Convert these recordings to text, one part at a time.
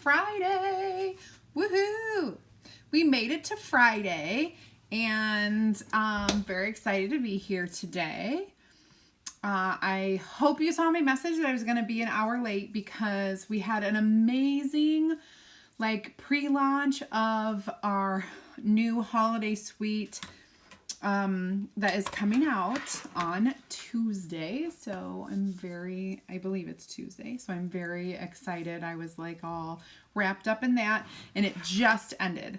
Friday. Woohoo! We made it to Friday, and I'm very excited to be here today. I hope you saw my message that I was going to be an hour late because we had an amazing pre-launch of our new holiday suite that is coming out on Tuesday. So I believe it's Tuesday. So I'm very excited. I was all wrapped up in that, and it just ended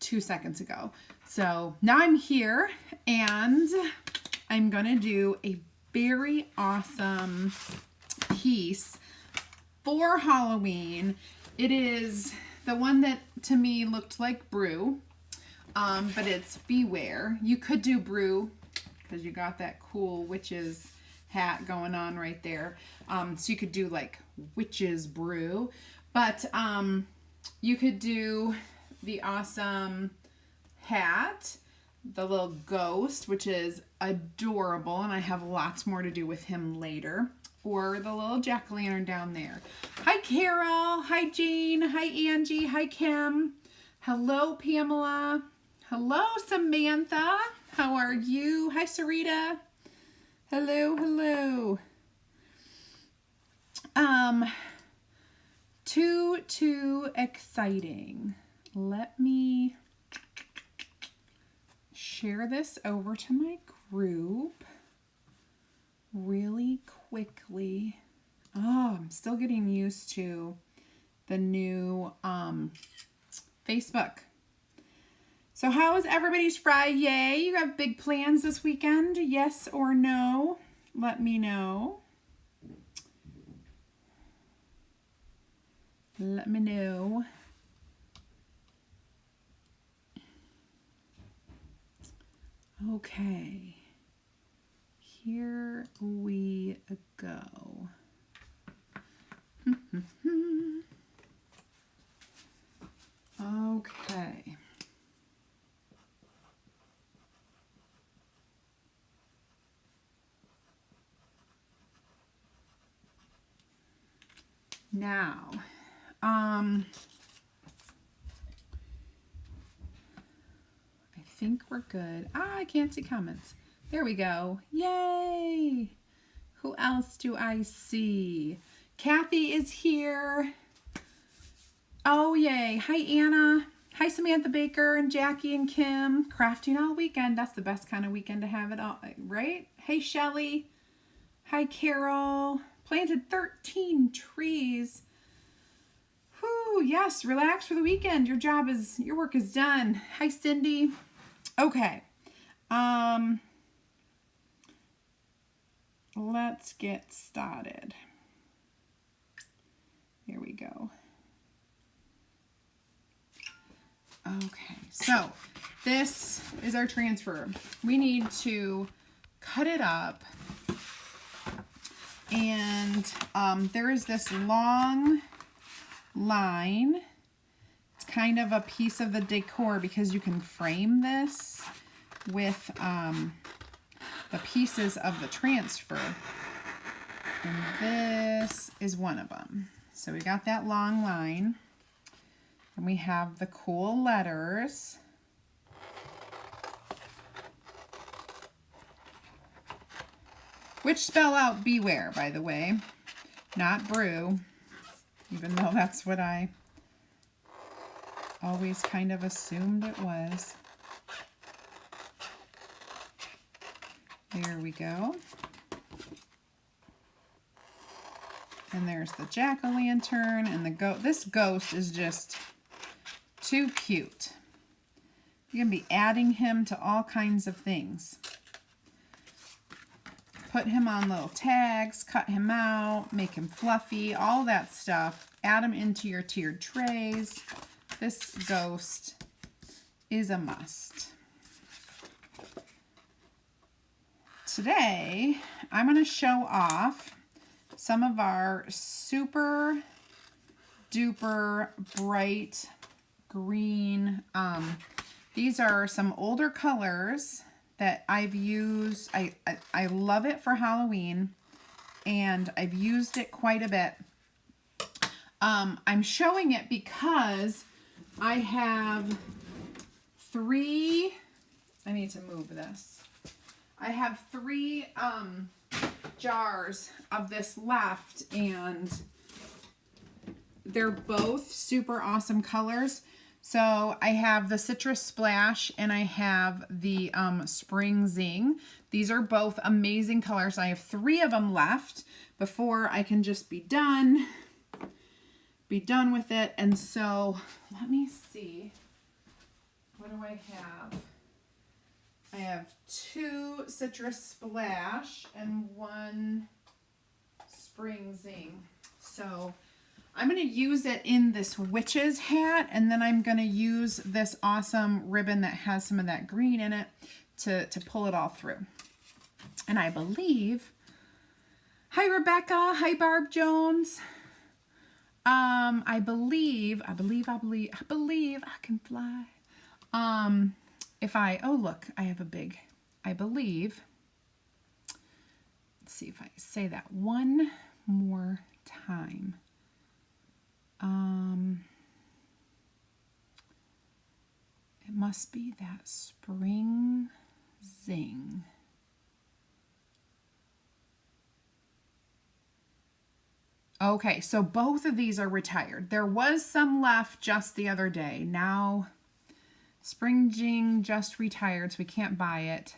2 seconds ago. So now I'm here, and I'm going to do a very awesome piece for Halloween. It is the one that to me looked like Brew, but it's Beware. You could do Brew because you got that cool witch's hat going on right there. So you could do Witch's Brew, but you could do the awesome hat, the little ghost, which is adorable, and I have lots more to do with him later, or the little jack-o'-lantern down there. Hi Carol, hi Jane, hi Angie, hi Kim, hello Pamela, hello Samantha, how are you? Hi Sarita, hello. Too exciting. Let me share this over to my group really quickly. Oh, I'm still getting used to the new Facebook. So how is everybody's Friday? You have big plans this weekend? Yes or no? Let me know. Let me know. Okay, here we go. Okay. Now, I think we're good. I can't see comments. There we go. Yay! Who else do I see? Kathy is here. Oh, yay. Hi, Anna. Hi, Samantha Baker and Jackie and Kim. Crafting all weekend. That's the best kind of weekend to have it all, right? Hey, Shelly. Hi, Carol. Planted 13 trees. Whew, yes, relax for the weekend. Your work is done. Hi, Cindy. Okay. Let's get started. Here we go. Okay, so this is our transfer. We need to cut it up, and there is this long line. It's kind of a piece of the decor because you can frame this with the pieces of the transfer, and this is one of them. So we got that long line, and we have the cool letters, which spell out Beware, by the way, not Brew, even though that's what I always kind of assumed it was. There we go. And there's the jack-o'-lantern, and this ghost is just too cute. You're going to be adding him to all kinds of things. Put him on little tags, cut him out, make him fluffy, all that stuff. Add him into your tiered trays. This ghost is a must. Today, I'm going to show off some of our super duper bright green. These are some older colors that I've used. I love it for Halloween, and I've used it quite a bit. I'm showing it because I have three, I need to move this. I have three jars of this left, and they're both super awesome colors. So I have the Citrus Splash and I have the Spring Zing. These are both amazing colors. I have three of them left before I can just be done with it. And so let me see. What do I have? I have two Citrus Splash and one Spring Zing. So I'm going to use it in this witch's hat, and then I'm going to use this awesome ribbon that has some of that green in it to pull it all through. And I believe, hi Rebecca, hi Barb Jones. I believe I can fly. Oh look, I have a big, I believe, let's see if I say that one more time. It must be that Spring Zing. Okay, so both of these are retired. There was some left just the other day. Now Spring Zing just retired, so we can't buy it.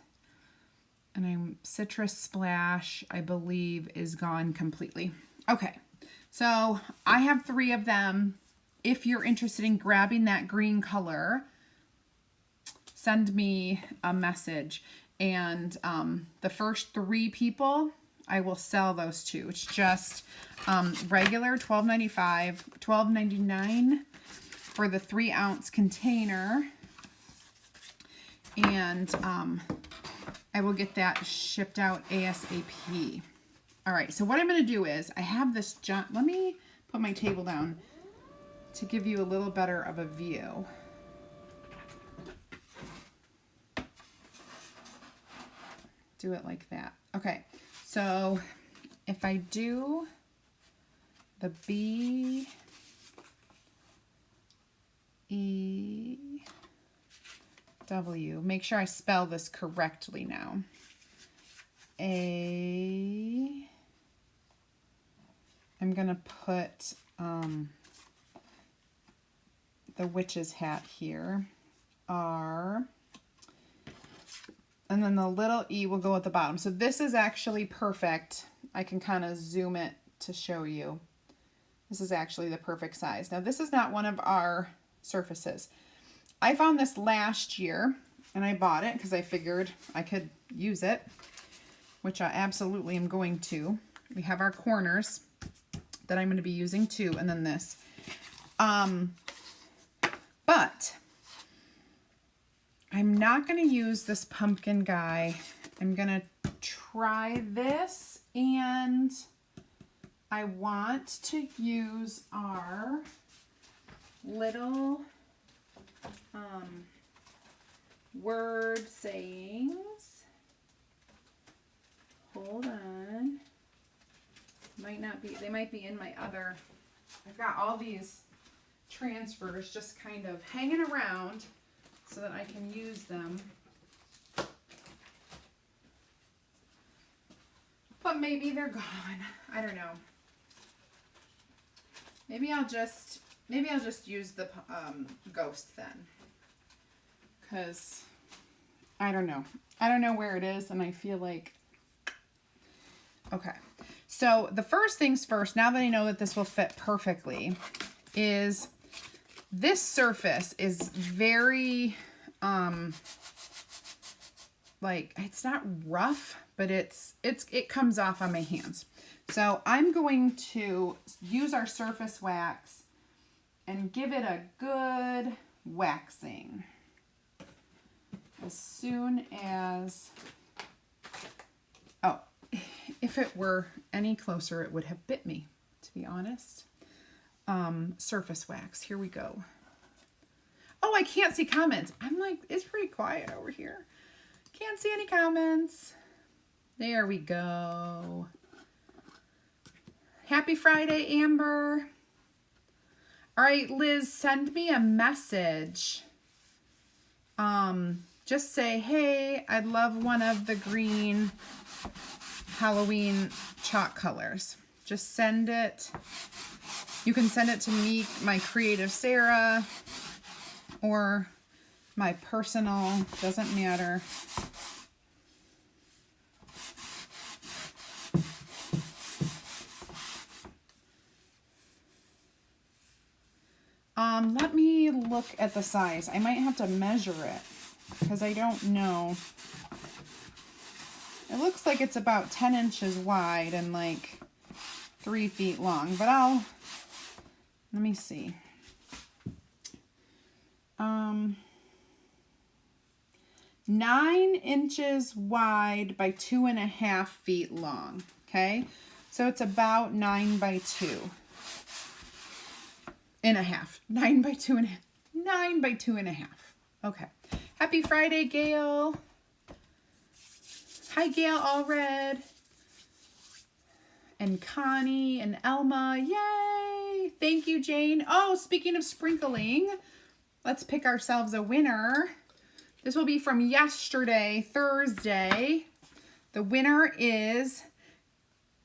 And Citrus Splash, I believe, is gone completely. Okay. So I have three of them. If you're interested in grabbing that green color, send me a message. And the first three people, I will sell those to. It's just regular $12.95, $12.99 for the 3-ounce container. And I will get that shipped out ASAP. All right, so what I'm going to do is I have this, let me put my table down to give you a little better of a view. Do it like that. Okay, so if I do the B, E, W, make sure I spell this correctly now. I'm going to put the witch's hat here, R, and then the little E will go at the bottom. So this is actually perfect. I can kind of zoom it to show you. This is actually the perfect size. Now this is not one of our surfaces. I found this last year and I bought it because I figured I could use it, which I absolutely am going to. We have our corners that I'm going to be using too, and then this. But I'm not going to use this pumpkin guy. I'm going to try this, and I want to use our little word sayings. Hold on. Might not be, they might be in my other, I've got all these transfers just kind of hanging around so that I can use them. But maybe they're gone. I don't know. Maybe I'll just use the ghost then. Because I don't know. I don't know where it is, and I feel like, okay. So the first things first, now that I know that this will fit perfectly, is this surface is very, like, it's not rough, but it comes off on my hands. So I'm going to use our surface wax and give it a good waxing. As soon as, oh, if it were any closer, it would have bit me, to be honest. Surface wax, here we go. Oh, I can't see comments. I'm like, it's pretty quiet over here. Can't see any comments. There we go. Happy Friday, Amber. All right, Liz, send me a message. Just say, hey, I'd love one of the green Halloween chalk colors. Just send it. You can send it to me, my Creative Sarah, or my personal, doesn't matter. Let me look at the size. I might have to measure it because I don't know. It looks like it's about 10 inches wide and like 3 feet long, but let me see. 9 inches wide by 2.5 feet long. Okay, so it's about 9 by 2 and a half. 9 by 2.5. 9 by 2.5. Okay. Happy Friday, Gail. Hi, Gail Allred. And Connie and Elma. Yay! Thank you, Jane. Oh, speaking of sprinkling, let's pick ourselves a winner. This will be from yesterday, Thursday. The winner is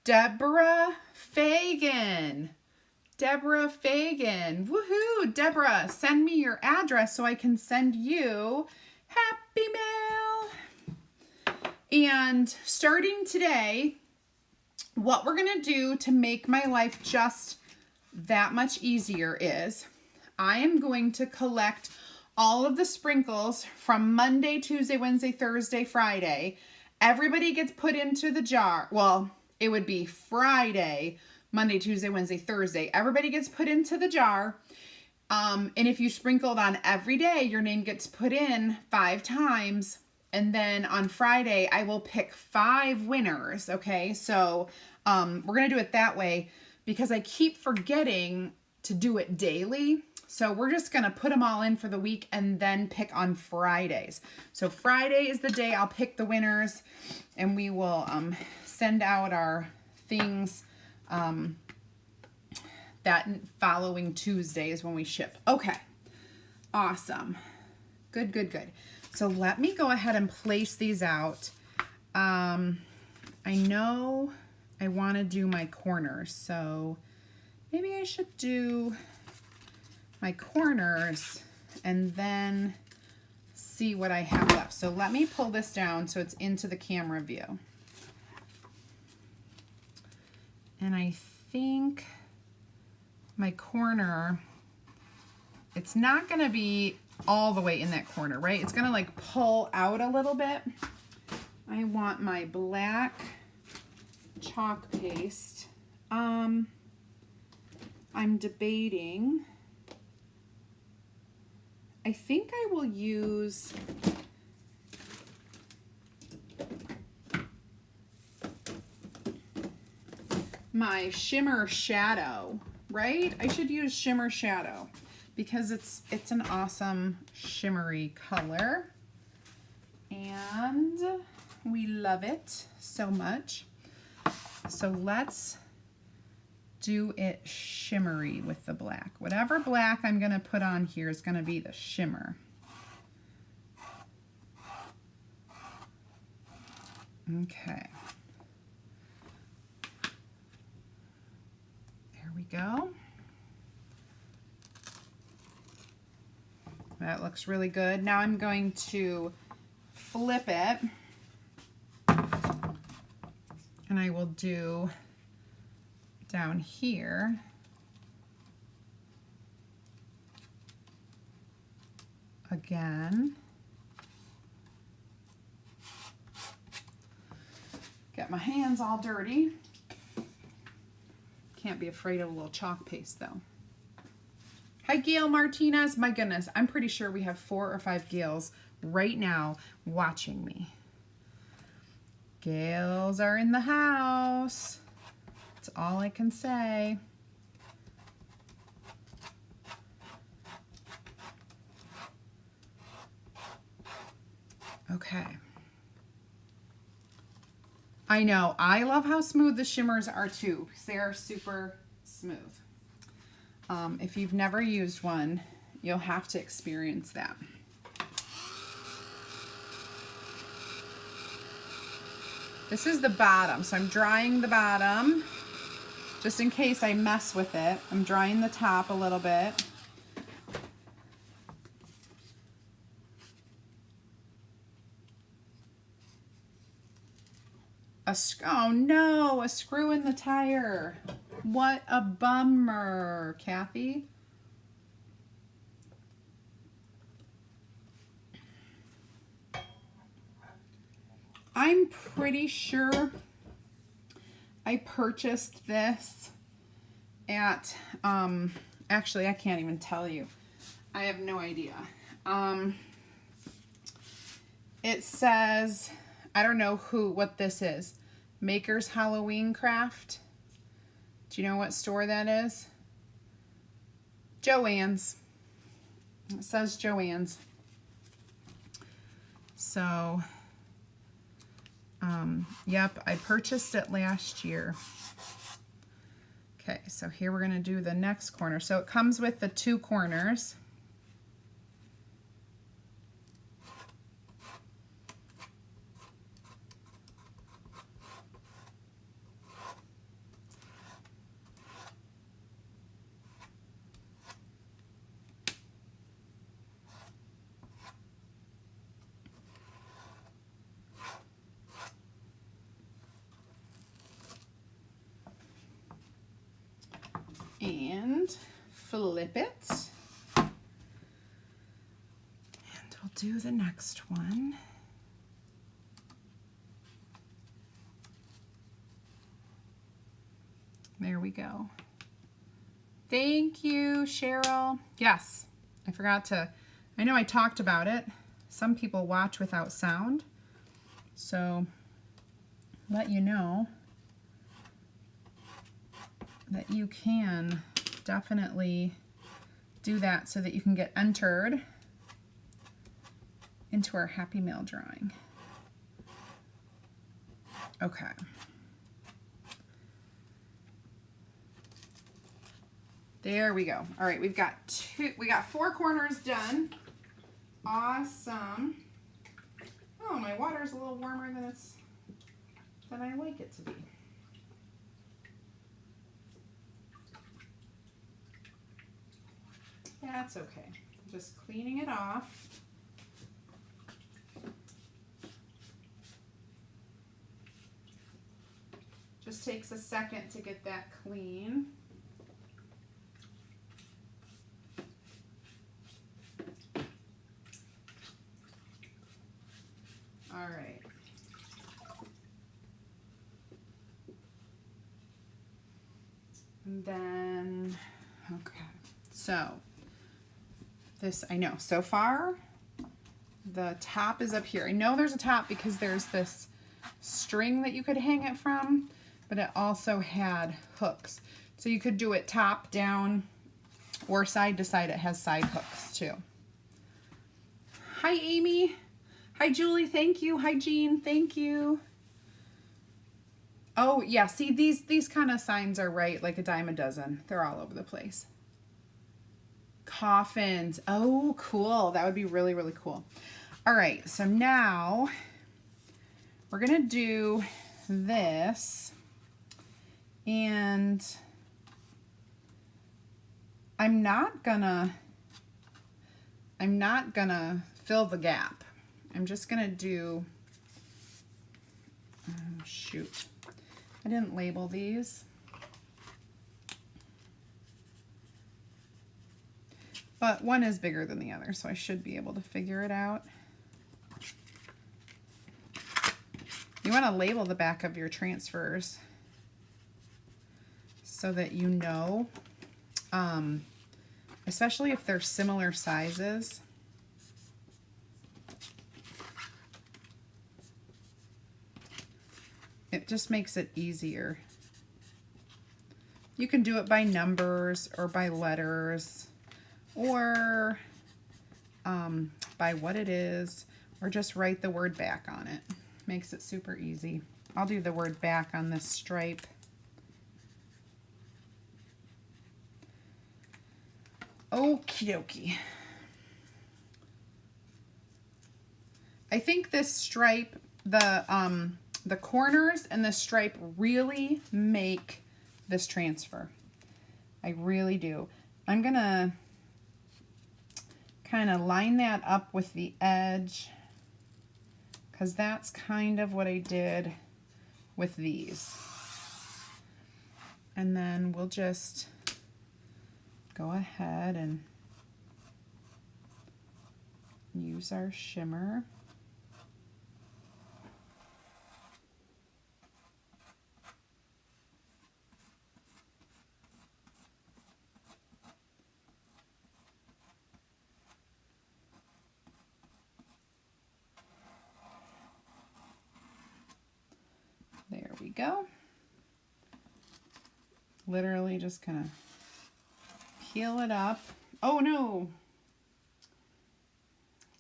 Deborah Fagan. Deborah Fagan. Woohoo! Deborah, send me your address so I can send you Happy Mail. And starting today, what we're going to do to make my life just that much easier is I am going to collect all of the sprinkles from Monday, Tuesday, Wednesday, Thursday, Friday. Everybody gets put into the jar. Well, it would be Friday, Monday, Tuesday, Wednesday, Thursday. Everybody gets put into the jar. And if you sprinkled on every day, your name gets put in 5 times. And then on Friday, I will pick 5 winners. Okay, so we're going to do it that way because I keep forgetting to do it daily. So we're just going to put them all in for the week and then pick on Fridays. So Friday is the day I'll pick the winners, and we will send out our things that following Tuesday is when we ship. Okay, awesome. Good, good, good. So let me go ahead and place these out. I know I want to do my corners, so maybe I should do my corners and then see what I have left. So let me pull this down so it's into the camera view. And I think my corner, it's not going to be all the way in that corner, right? It's going to like pull out a little bit. I want my black chalk paste. I'm debating. I think I will use my shimmer shadow, right? I should use shimmer shadow because it's an awesome shimmery color and we love it so much. So let's do it shimmery with the black. Whatever black I'm going to put on here is going to be the shimmer. Okay. There we go. That looks really good. Now I'm going to flip it and I will do down here again. Get my hands all dirty. Can't be afraid of a little chalk paste though. Hi Gail Martinez. My goodness, I'm pretty sure we have 4 or 5 Gails right now watching me. Gails are in the house. That's all I can say. Okay. I know. I love how smooth the shimmers are too. They're super smooth. If you've never used one, you'll have to experience that. This is the bottom, so I'm drying the bottom just in case I mess with it. I'm drying the top a little bit. Oh no, a screw in the tire. What a bummer, Kathy. I'm pretty sure I purchased this at, actually I can't even tell you. I have no idea. It says, I don't know what this is. Maker's Halloween Craft. Do you know what store that is? Joann's. It says Joann's. So, yep, I purchased it last year. Okay, so here we're going to do the next corner. So it comes with the 2 corners. And flip it. And we'll do the next one. There we go. Thank you, Cheryl. Yes, I forgot to, I know I talked about it. Some people watch without sound. So let you know that you can definitely do that so that you can get entered into our Happy Mail drawing. Okay. There we go. All right, we got 4 corners done. Awesome. Oh, my water's a little warmer than I like it to be. That's okay. Just cleaning it off. Just takes a second to get that clean. All right. And then, okay. So, this, I know, so far, the top is up here. I know there's a top because there's this string that you could hang it from, but it also had hooks. So you could do it top, down, or side to side. It has side hooks too. Hi, Amy. Hi, Julie. Thank you. Hi, Jean. Thank you. Oh, yeah. See, these kind of signs are right, like a dime a dozen. They're all over the place. Coffins. Oh, cool. That would be really, really cool. All right. So now we're going to do this, and I'm not gonna fill the gap. I'm just gonna do, oh shoot, I didn't label these. But one is bigger than the other, so I should be able to figure it out. You want to label the back of your transfers so that you know, especially if they're similar sizes. It just makes it easier. You can do it by numbers or by letters or by what it is, or just write the word back on it. Makes it super easy. I'll do the word back on this stripe. Okie dokie. I think this stripe, the corners and the stripe really make this transfer. I really do. I'm gonna kind of line that up with the edge because that's kind of what I did with these. And then we'll just go ahead and use our shimmer. There we go. Literally just gonna peel it up. Oh no!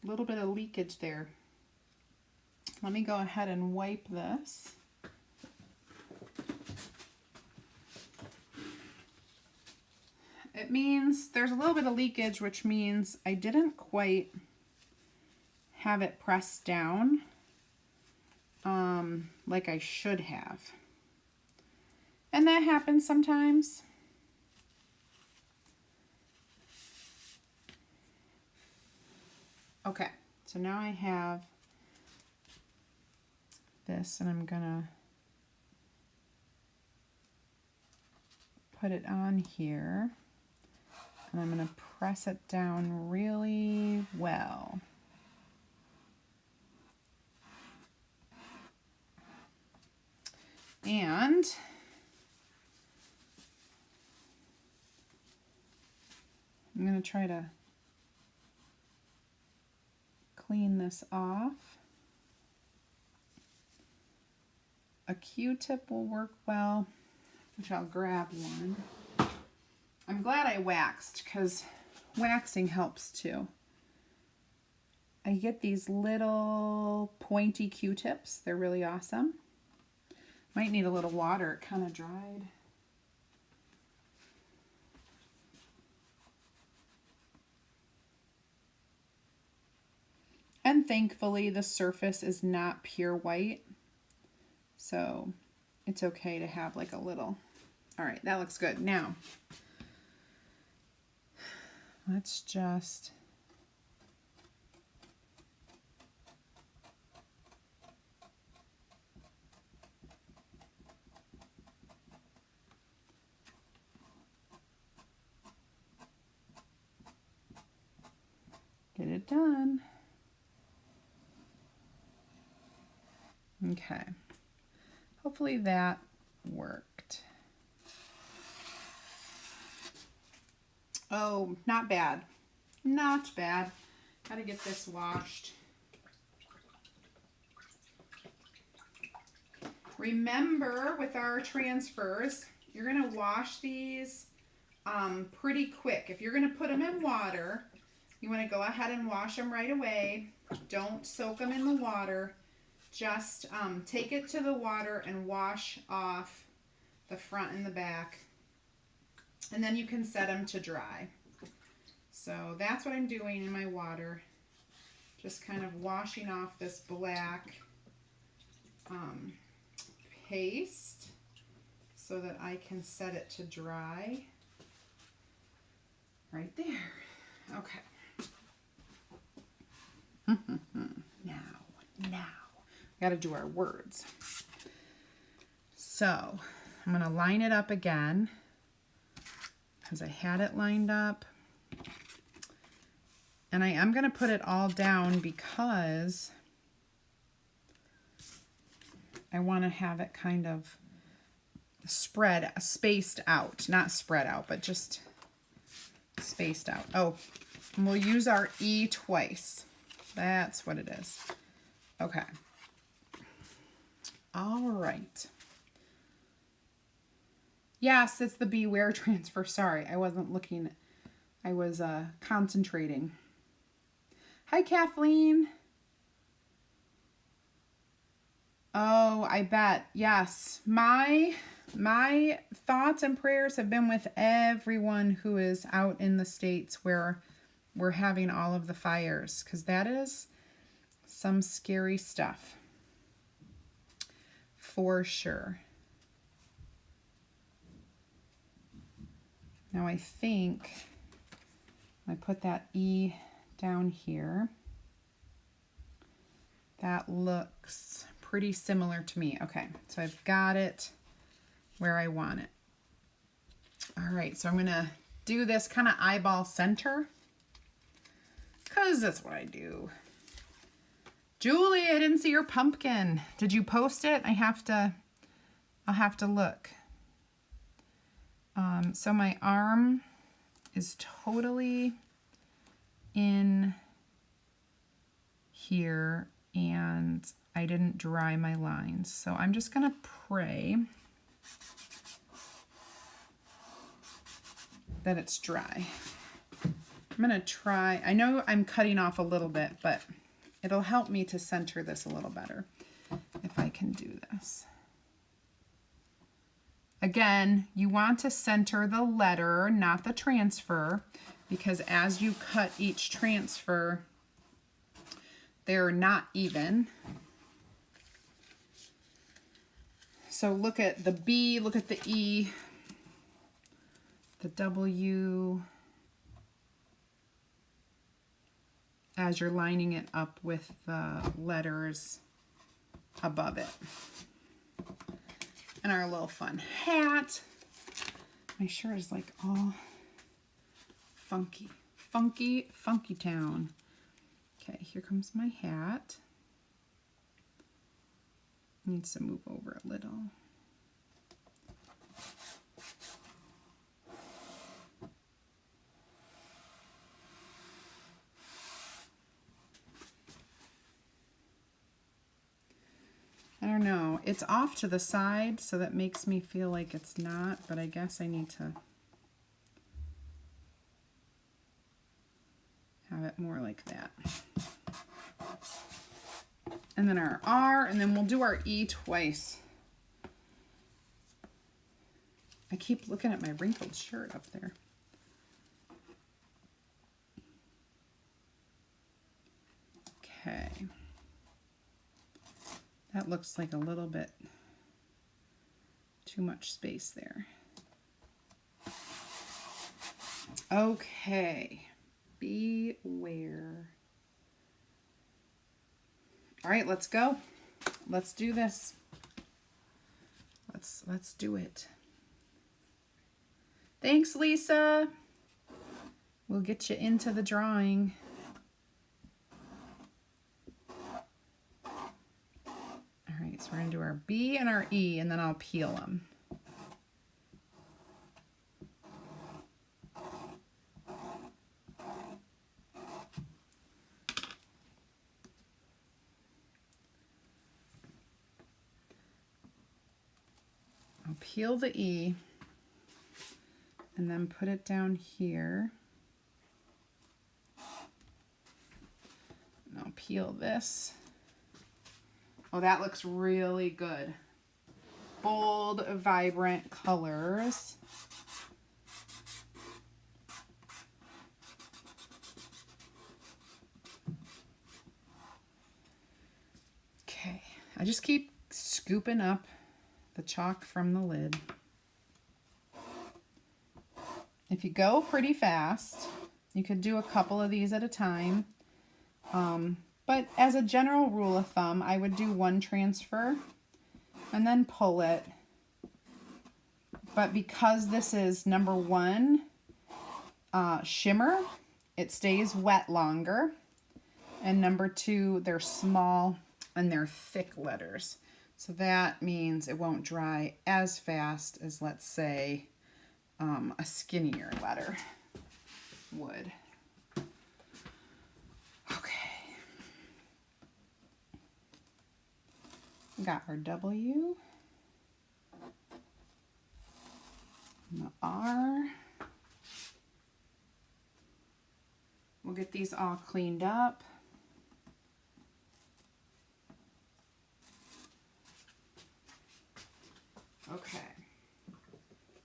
A little bit of leakage there. Let me go ahead and wipe this. It means there's a little bit of leakage, which means I didn't quite have it pressed down like I should have. And that happens sometimes. Okay, so now I have this and I'm gonna put it on here and I'm gonna press it down really well. And I'm going to try to clean this off. A Q-tip will work well, which I'll grab one. I'm glad I waxed because waxing helps too. I get these little pointy Q-tips. They're really awesome. Might need a little water. It kind of dried. And thankfully the surface is not pure white, so it's okay to have like a little. All right, that looks good. Now let's just get it done. Okay, hopefully that worked. Oh, not bad. Not bad. Gotta get this washed. Remember, with our transfers, you're gonna wash these pretty quick. If you're gonna put them in water, you wanna go ahead and wash them right away. Don't soak them in the water. Just take it to the water and wash off the front and the back. And then you can set them to dry. So that's what I'm doing in my water. Just kind of washing off this black paste so that I can set it to dry. Right there. Okay. Now. Got to do our words. So I'm going to line it up again because I had it lined up. And I am going to put it all down because I want to have it kind of spaced out. Not spread out, but just spaced out. Oh, and we'll use our E twice. That's what it is. Okay. All right. Yes, it's the Beware transfer. Sorry, I wasn't looking. I was concentrating. Hi, Kathleen. Oh, I bet. Yes. My my thoughts and prayers have been with everyone who is out in the states where we're having all of the fires, because that is some scary stuff for sure. Now I think I put that E down here. That looks pretty similar to me. Okay, so I've got it where I want it. All right, so I'm gonna do this kind of eyeball center, because that's what I do. Julie, I didn't see your pumpkin. Did you post it? I'll have to look. So my arm is totally in here and I didn't dry my lines. So I'm just gonna pray that it's dry. I'm gonna try, I know I'm cutting off a little bit, but it'll help me to center this a little better if I can do this. Again, you want to center the letter, not the transfer, because as you cut each transfer, they're not even. So look at the B, look at the E, the W, as you're lining it up with the letters above it. And our little fun hat. My shirt is like all funky. Funky, funky town. Okay, here comes my hat. Needs to move over a little. I don't know, it's off to the side, so that makes me feel like it's not, but I guess I need to have it more like that. And then our R, and then we'll do our E twice. I keep looking at my wrinkled shirt up there. Okay. That looks like a little bit too much space there. Okay, beware. All right, let's go. Let's do this. Let's do it. Thanks, Lisa. We'll get you into the drawing. All right, so we're gonna do our B and our E, and then I'll peel them. I'll peel the E and then put it down here. And I'll peel this. Oh, that looks really good. Bold, vibrant colors. Okay, I just keep scooping up the chalk from the lid. If you go pretty fast, you could do a couple of these at a time. But as a general rule of thumb, I would do one transfer and then pull it. But because this is number one shimmer, it stays wet longer. And number two, they're small and they're thick letters. So that means it won't dry as fast as, let's say, a skinnier letter would. Okay. Got our W and the R. We'll get these all cleaned up. Okay.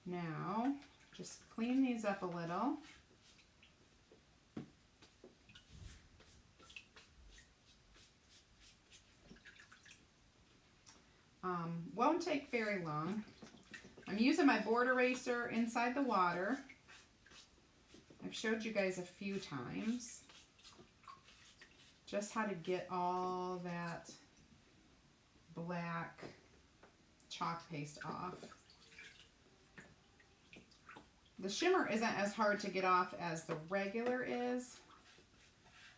Now, just clean these up a little. Won't take very long. I'm using my board eraser inside the water. I've showed you guys a few times just how to get all that black chalk paste off. The shimmer isn't as hard to get off as the regular is,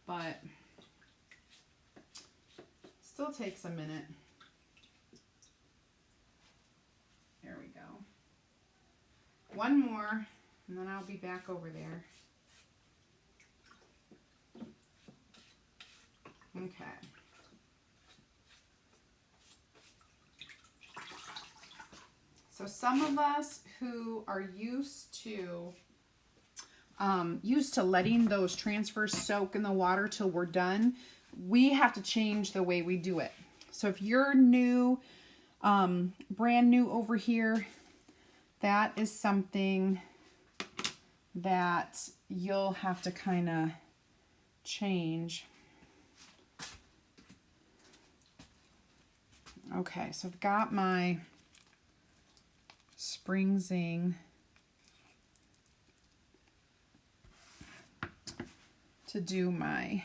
but still takes a minute. There we go. One more, and then I'll be back over there. Okay. So some of us who are used to letting those transfers soak in the water till we're done, we have to change the way we do it. So if you're new, brand new over here, that is something that you'll have to kind of change. Okay, so I've got my Spring Zing to do my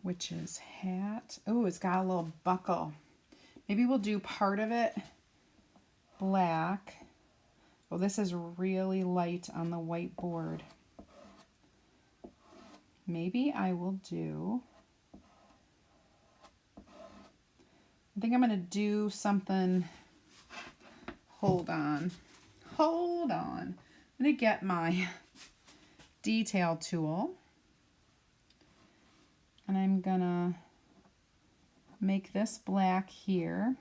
witch's hat. Oh, it's got a little buckle. Maybe we'll do part of it black. Oh, this is really light on the white board. Maybe I will do, I think I'm going to do something. Hold on. I'm going to get my detail tool and I'm going to make this black here.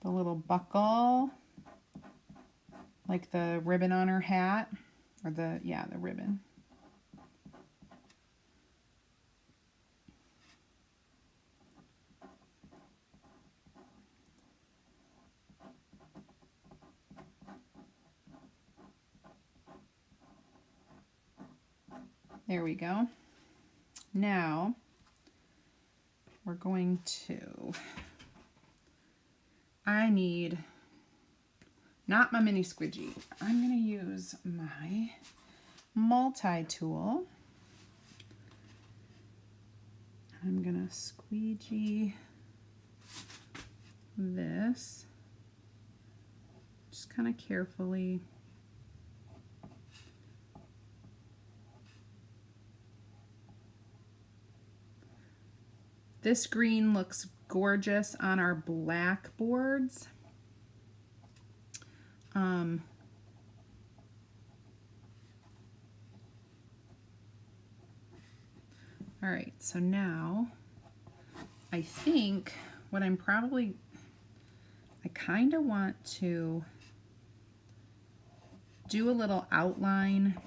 The little buckle, like the ribbon on her hat, or the ribbon. There we go. Now we're going to, I need, not my mini squidgy, I'm going to use my multi-tool. I'm going to squeegee this, just kind of carefully. This green looks gorgeous on our black boards. All right, so now I think what I'm probably, I kind of want to do a little outline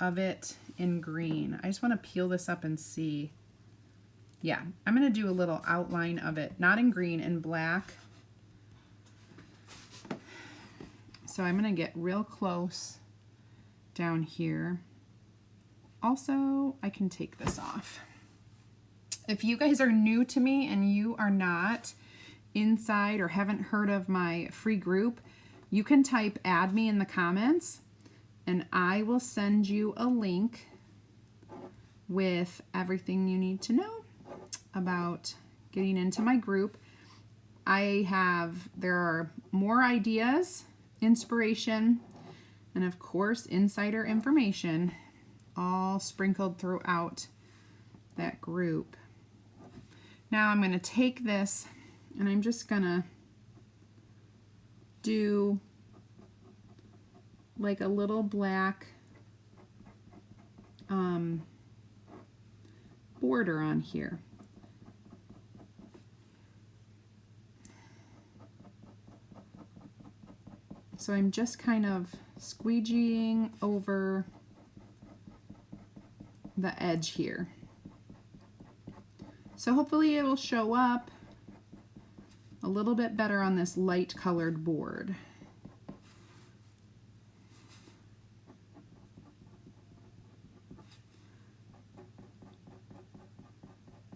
of it in green. I just want to peel this up and see. Yeah, I'm going to do a little outline of it, not in green, in black. So I'm going to get real close down here. Also, I can take this off. If you guys are new to me and you are not inside or haven't heard of my free group, you can type add me in the comments and I will send you a link with everything you need to know about getting into my group. There are more ideas, inspiration, and of course insider information all sprinkled throughout that group. Now I'm going to take this and I'm just going to do like a little black border on here. So I'm just kind of squeegeeing over the edge here. So hopefully it'll show up a little bit better on this light colored board.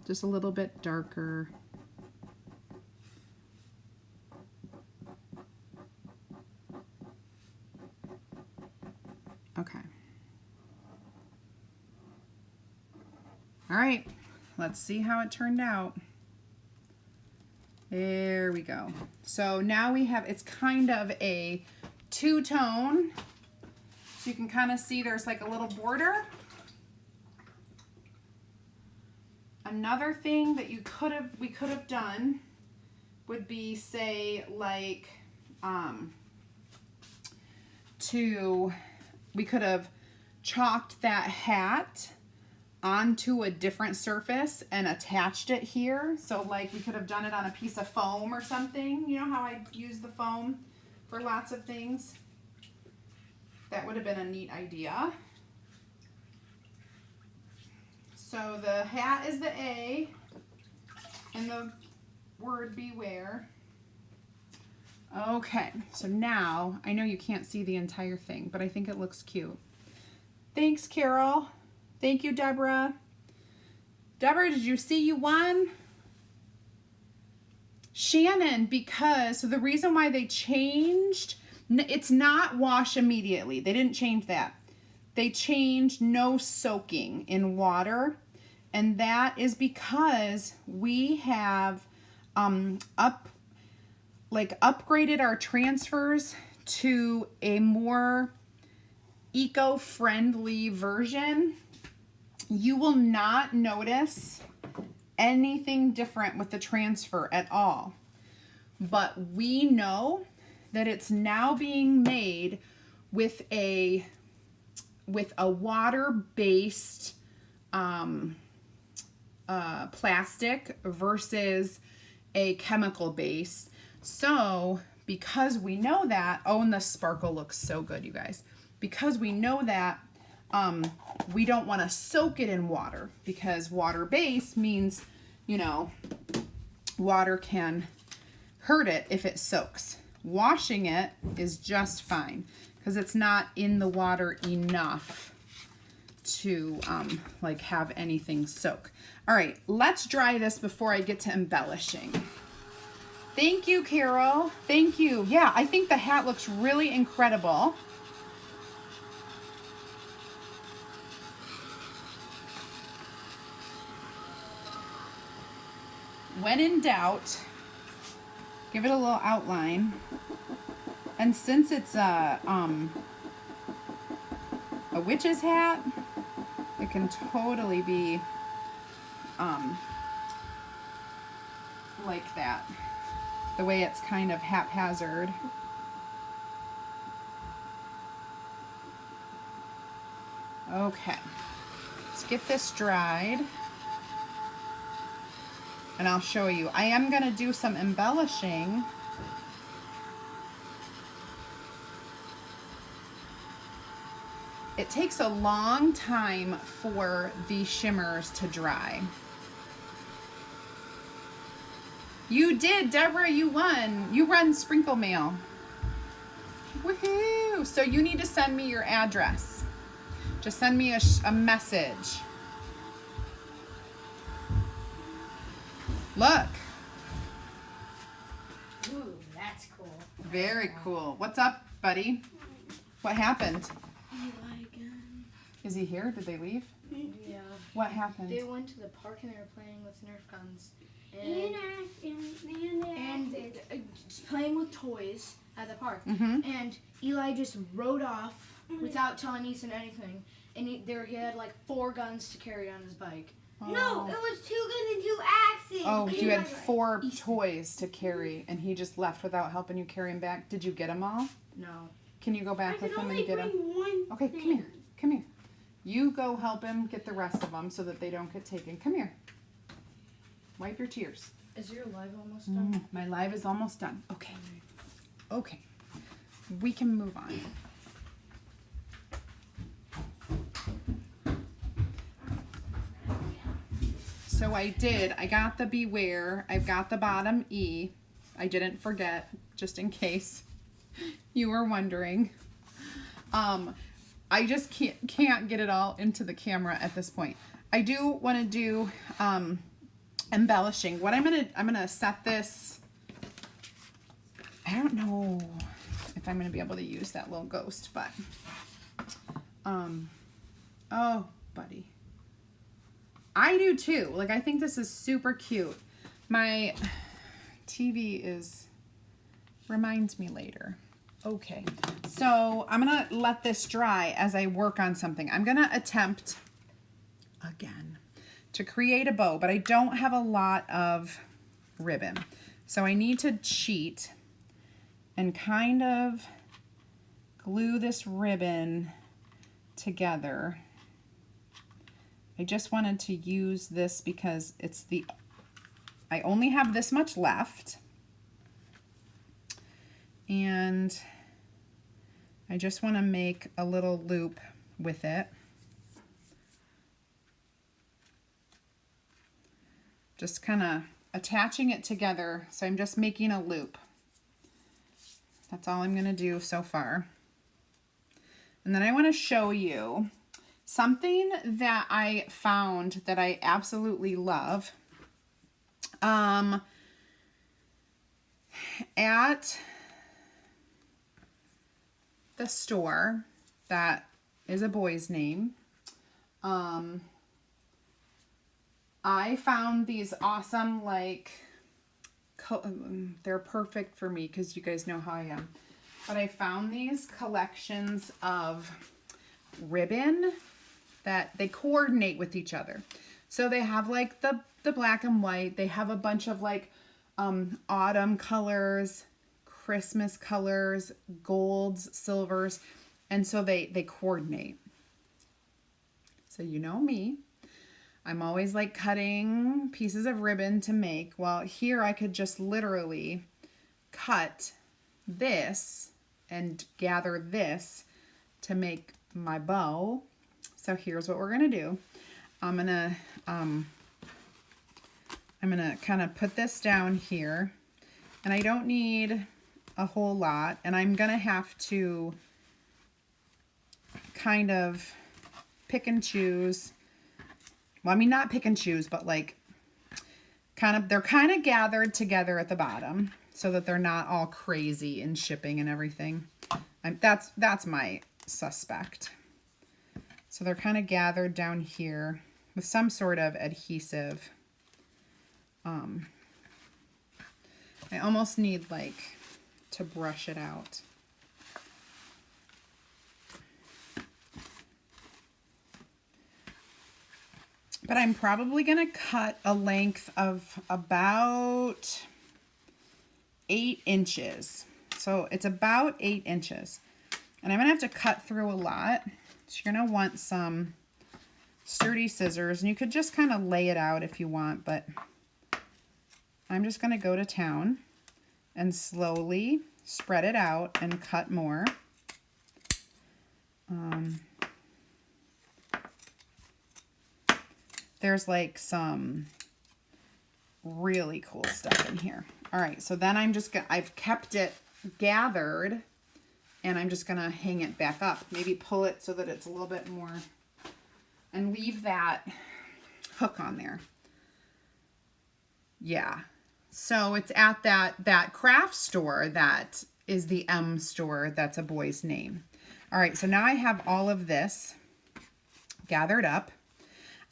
Just a little bit darker. Okay. All right, let's see how it turned out. There we go. So now we have, it's kind of a two-tone. So you can kind of see there's like a little border. Another thing that we could have done would be, say, like, we could have chalked that hat onto a different surface and attached it here. So like we could have done it on a piece of foam or something. You know how I use the foam for lots of things? That would have been a neat idea. So the hat is the A and the word beware. Okay, so now I know you can't see the entire thing, but I think it looks cute. Thanks, Carol. Thank you, Deborah. Deborah, did you see you won? Shannon, because, so the reason why they changed, it's not wash immediately. They didn't change that. They changed no soaking in water, and that is because we have upgraded our transfers to a more eco-friendly version. You will not notice anything different with the transfer at all. But we know that it's now being made with a water-based plastic versus a chemical-based. So because we know that, oh, and the sparkle looks so good, you guys. Because we know that, we don't want to soak it in water, because water-based means, you know, water can hurt it if it soaks. Washing it is just fine because it's not in the water enough to like have anything soak. All right, let's dry this before I get to embellishing. Thank you, Carol. Thank you. Yeah, I think the hat looks really incredible. When in doubt, give it a little outline. And since it's a witch's hat, it can totally be like that. The way it's kind of haphazard. Okay, let's get this dried. And I'll show you. I am going to do some embellishing. It takes a long time for the shimmers to dry. You did, Deborah, you won. You run Sprinkle Mail. Woohoo! So you need to send me your address. Just send me a message. Look. Ooh, that's cool. Very cool. What's up, buddy? What happened? Eli again. Is he here? Did they leave? Yeah. What happened? They went to the park and they were playing with Nerf guns. And just playing with toys at the park. Mm-hmm. And Eli just rode off without telling Ethan anything. And he had like 4 guns to carry on his bike. Oh. No, it was 2 guns and 2 axes. Oh, Okay, you had right. 4 toys to carry, and he just left without helping you carry them back. Did you get them all? No. Can you go I back with could him only and get bring them? one Okay, thing. come here. Come here. You go help him get the rest of them so that they don't get taken. Come here. Wipe your tears. Is your live almost done? My live is almost done. Okay. Okay. We can move on. So I got the beware. I've got the bottom E. I didn't forget, just in case you were wondering. I just can't get it all into the camera at this point. I do want to do embellishing. What I'm gonna set this. I don't know if I'm gonna be able to use that little ghost, but oh, buddy. I do too. Like, I think this is super cute. My TV reminds me later. Okay, so I'm gonna let this dry as I work on something. I'm gonna attempt again to create a bow, but I don't have a lot of ribbon. So I need to cheat and kind of glue this ribbon together. I just wanted to use this because I only have this much left. And I just want to make a little loop with it. Just kind of attaching it together. So I'm just making a loop. That's all I'm going to do so far. And then I want to show you something that I found that I absolutely love. At the store that is a boy's name, I found these awesome, like, they're perfect for me because you guys know how I am. But I found these collections of ribbon that they coordinate with each other. So they have like the black and white. They have a bunch of like autumn colors, Christmas colors, golds, silvers. And so they coordinate. So you know me. I'm always like cutting pieces of ribbon to make. Well, here I could just literally cut this and gather this to make my bow. So here's what we're gonna do. I'm gonna kind of put this down here, and I don't need a whole lot, and I'm gonna have to kind of pick and choose. Well, I mean, not pick and choose, but like they're kind of gathered together at the bottom so that they're not all crazy in shipping and everything. That's my suspect. So they're kind of gathered down here with some sort of adhesive. I almost need like to brush it out. But I'm probably going to cut a length of about 8 inches. So it's about 8 inches. And I'm going to have to cut through a lot. So you're going to want some sturdy scissors. And you could just kind of lay it out if you want. But I'm just going to go to town and slowly spread it out and cut more. There's like some really cool stuff in here. All right, so then I've kept it gathered, and I'm just gonna hang it back up. Maybe pull it so that it's a little bit more, and leave that hook on there. Yeah, so it's at that craft store that is the M store. That's a boy's name. All right, so now I have all of this gathered up.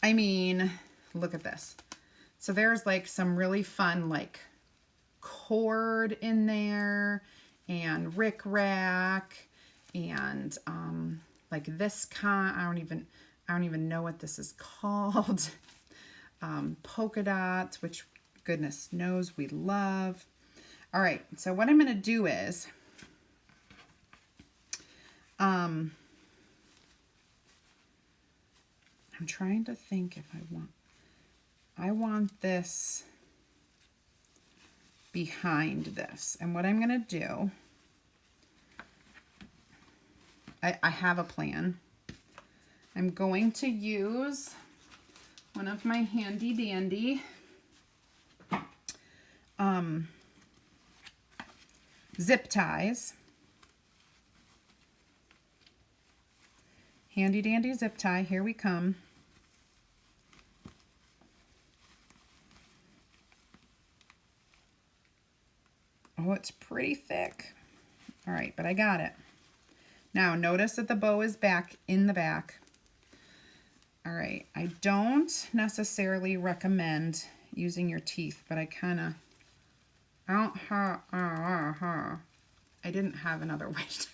I mean, look at this. So there's like some really fun like cord in there, and rickrack, and like this kind. I don't even know what this is called. Polka dots, which goodness knows we love. All right, so what I'm gonna do is I'm trying to think if I want this behind this. And what I'm going to do, I have a plan. I'm going to use one of my handy dandy zip ties. Handy dandy zip tie, here we come. Oh, it's pretty thick. All right, but I got it. Now notice that the bow is back in the back. All right, I don't necessarily recommend using your teeth, but I didn't have another way to do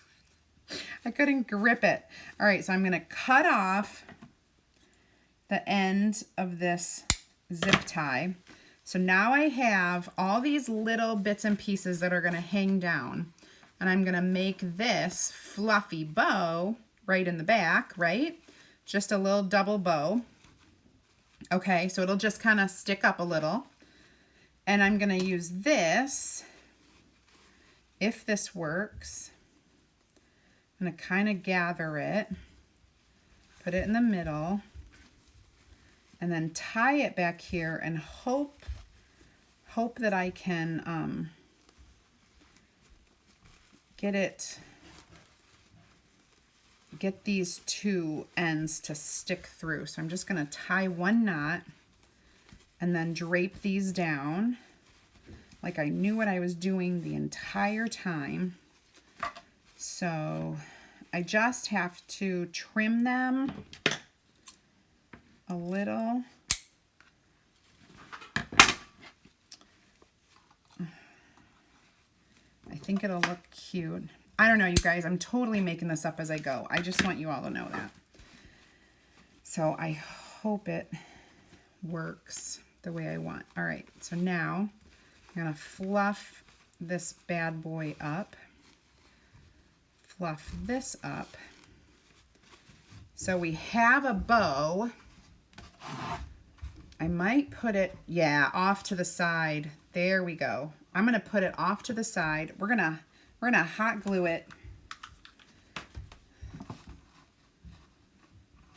it. I couldn't grip it. All right, so I'm gonna cut off the end of this zip tie. So now I have all these little bits and pieces that are gonna hang down, and I'm gonna make this fluffy bow right in the back, right? Just a little double bow. Okay, so it'll just kind of stick up a little. And I'm gonna use this, if this works. I'm gonna kind of gather it, put it in the middle, and then tie it back here and hope that I can get these two ends to stick through. So I'm just gonna tie one knot and then drape these down like I knew what I was doing the entire time. So I just have to trim them a little. I think it'll look cute. I don't know, you guys, I'm totally making this up as I go. I just want you all to know that. So I hope it works the way I want. All right, so now I'm gonna fluff this bad boy up. Fluff this up. So we have a bow. I might put it, yeah, off to the side. There we go. I'm gonna put it off to the side. We're gonna hot glue it. I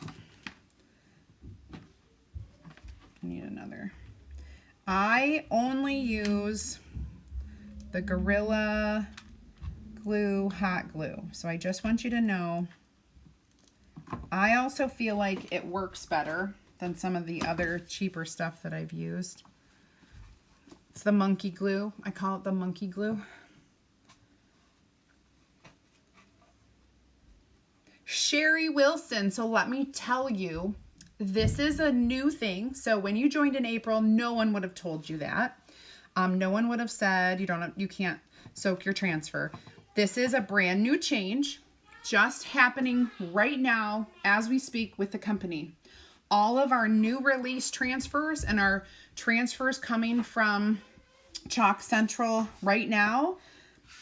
need another. I only use the Gorilla Glue hot glue. So I just want you to know, I also feel like it works better than some of the other cheaper stuff that I've used. It's the monkey glue. I call it the monkey glue. Sherry Wilson, so let me tell you, this is a new thing. So when you joined in April, no one would have told you that. No one would have said you can't soak your transfer. This is a brand new change just happening right now as we speak with the company. All of our new release transfers and our transfers coming from Chalk Central right now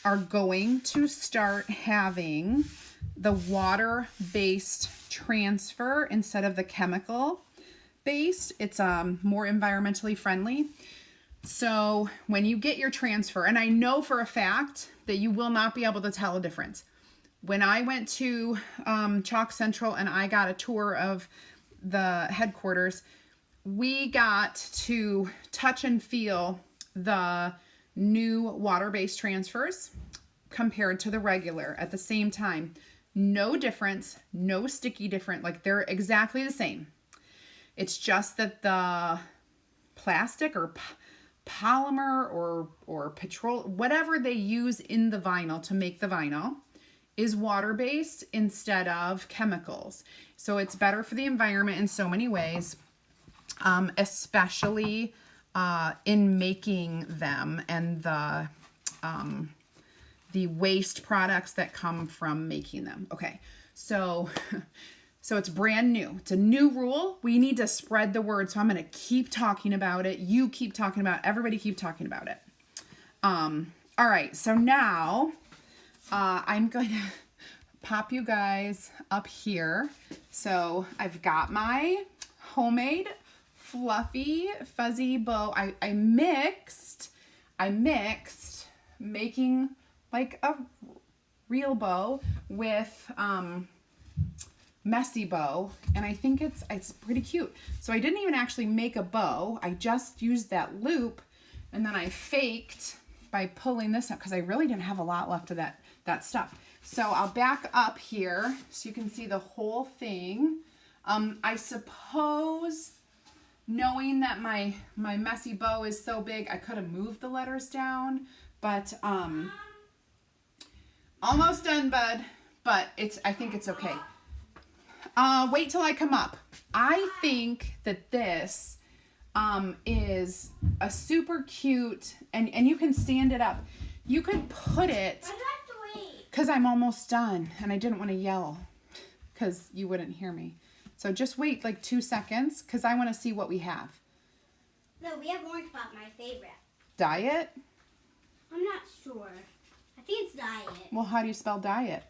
are going to start having the water-based transfer instead of the chemical-based. It's more environmentally friendly. So when you get your transfer, and I know for a fact that you will not be able to tell a difference. When I went to Chalk Central and I got a tour of the headquarters, we got to touch and feel the new water-based transfers compared to the regular at the same time. No difference, no sticky different, like they're exactly the same. It's just that the plastic or polymer or petroleum, whatever they use in the vinyl to make the vinyl, is water-based instead of chemicals. So it's better for the environment in so many ways, especially in making them and the waste products that come from making them. Okay, so it's brand new. It's a new rule. We need to spread the word. So I'm going to keep talking about it. You keep talking about it. Everybody keep talking about it. All right, so now I'm going to pop you guys up here. So I've got my homemade fluffy fuzzy bow. I mixed making like a real bow with messy bow, and I think it's pretty cute. So I didn't even actually make a bow. I just used that loop, and then I faked by pulling this up because I really didn't have a lot left of that stuff. So I'll back up here so you can see the whole thing. I suppose, knowing that my messy bow is so big, I could have moved the letters down, but almost done, bud. But I think it's okay. Wait till I come up. I think that this is a super cute, and you can stand it up. You could put it, because I'm almost done, and I didn't want to yell because you wouldn't hear me. So just wait like 2 seconds, because I want to see what we have. No, we have orange pop, my favorite. Diet? I'm not sure. I think it's diet. Well, how do you spell diet?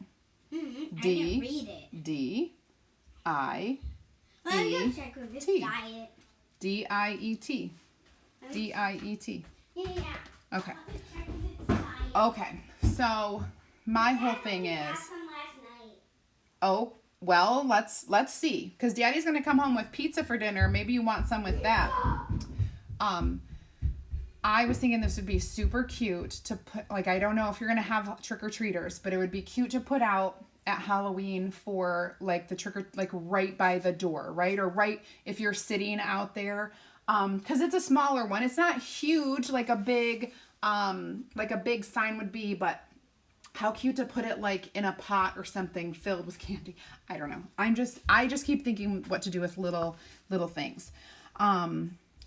Mm-hmm. D. I didn't read it. D-I. Well, I'm going to check if it's T. diet. D-I-E-T. D-I-E-T. Yeah. Okay. I'll just check if it's diet. Okay. So my whole thing I is, had some last night. oh, well, let's see. Because Daddy's going to come home with pizza for dinner. Maybe you want some with that. I was thinking this would be super cute to put, like, I don't know if you're going to have trick-or-treaters, but it would be cute to put out at Halloween for, like, the like, right by the door, right? Or right if you're sitting out there. Because it's a smaller one. It's not huge like a big sign would be, but how cute to put it, like, in a pot or something filled with candy. I don't know. I just keep thinking what to do with little things.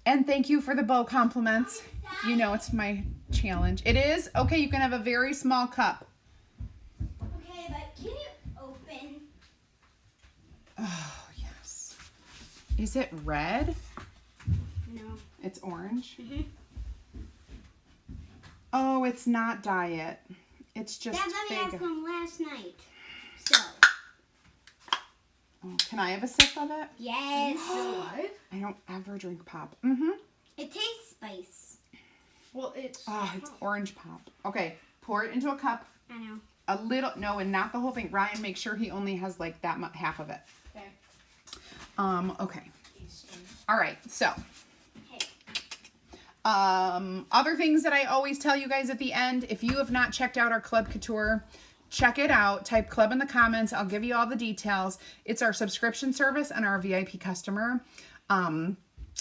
And thank you for the bow compliments. You know it's my challenge. It is. Okay, you can have a very small cup. Okay, but can you open? Oh, yes. Is it red? No. It's orange? Mm-hmm. Oh, it's not diet. It's just Dad, let me fig. have some last night. So. Oh, can I have a sip of it? Yes. I don't ever drink pop. Mm-hmm. It tastes spice. Well, it's. Oh, it's orange pop. Okay, pour it into a cup. I know. A little, no, and not the whole thing. Ryan, make sure he only has like that half of it. Okay. Okay. All right, so. Hey. Other things that I always tell you guys at the end, if you have not checked out our Club Couture, check it out. Type club in the comments. I'll give you all the details. It's our subscription service and our VIP customer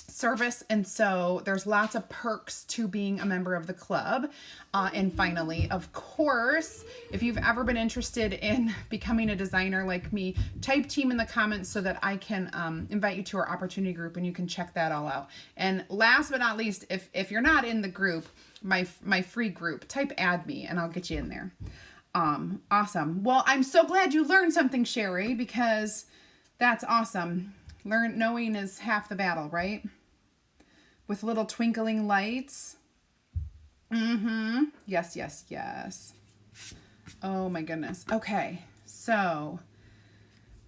service. And so there's lots of perks to being a member of the club. And finally, of course, if you've ever been interested in becoming a designer like me, type team in the comments so that I can invite you to our opportunity group and you can check that all out. And last but not least, if you're not in the group, my free group, type add me and I'll get you in there. Awesome. Well, I'm so glad you learned something, Sherry, because that's awesome. Knowing is half the battle, right? With little twinkling lights. Mm-hmm. Yes, yes, yes. Oh my goodness. Okay. So,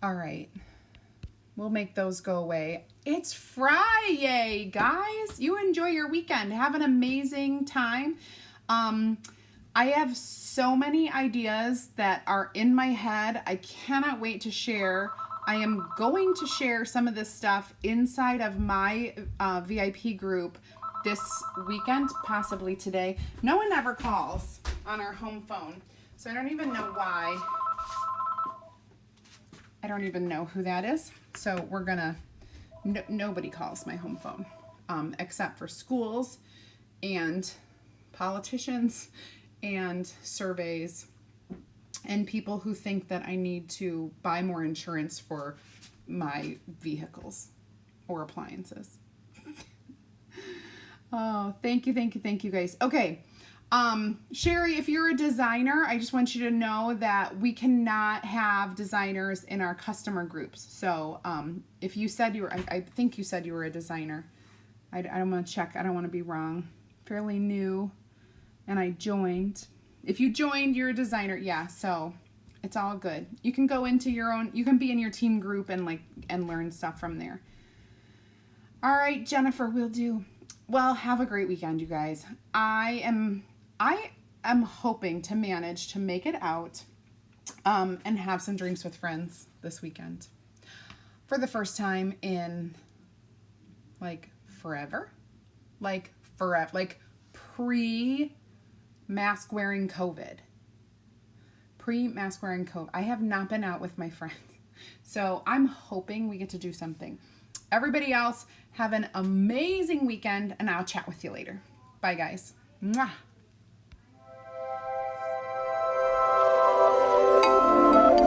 all right. We'll make those go away. It's Friday, guys. You enjoy your weekend. Have an amazing time. I have so many ideas that are in my head. I cannot wait to share. I am going to share some of this stuff inside of my VIP group this weekend, possibly today. No one ever calls on our home phone, so I don't even know why. I don't even know who that is. So we're gonna, nobody calls my home phone except for schools and politicians and surveys and people who think that I need to buy more insurance for my vehicles or appliances. Oh, thank you guys. Okay. Sherry, if you're a designer, I just want you to know that we cannot have designers in our customer groups. So, if you said you were, I think you said you were a designer. I don't want to check. I don't want to be wrong. Fairly new. And I joined. If you joined, you're a designer. Yeah, so it's all good. You can go into your own, you can be in your team group and learn stuff from there. All right, Jennifer, will do. Well, have a great weekend, you guys. I am hoping to manage to make it out and have some drinks with friends this weekend. For the first time in forever. Like pre pre-mask wearing COVID. Pre-mask wearing COVID. I have not been out with my friends. So I'm hoping we get to do something. Everybody else, have an amazing weekend, and I'll chat with you later. Bye, guys. Mwah.